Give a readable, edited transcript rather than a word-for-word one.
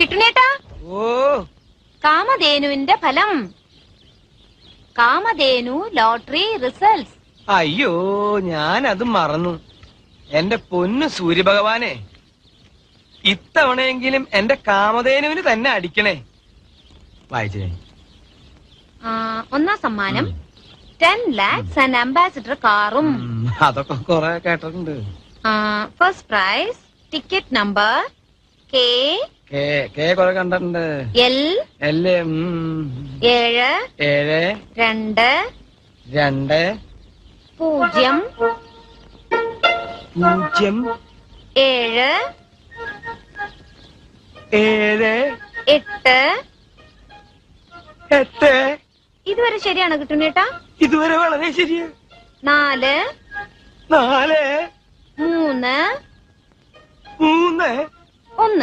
കിട്ടുന്നേട്ടാ. ഓ, കാമധേനുവിന്റെ ഫലം. Kamadhenu lottery results. അയ്യോ, ഞാനത് മറന്നു. എന്റെ പൊന്നു സൂര്യഭഗവാനെ, ഇത്തവണയെങ്കിലും എന്റെ കാമധേനുവിന് തന്നെ അടിക്കണേ. വായിച്ചേ. ഒന്നാം സമ്മാനം 10 lakhs ആൻഡ് അംബാസിഡർ കാറും. അതൊക്കെ കൊറേ കേട്ടിട്ടുണ്ട്. First prize ticket number K കൊറേ കണ്ടിട്ടുണ്ട്. L 7 2 2 0 0 7 7 8. 8. ഇതുവരെ ശരിയാണോ കിട്ടുന്നേട്ടാ? ഇതുവരെ വളരെ ശരിയാ. 4 4 3 3 1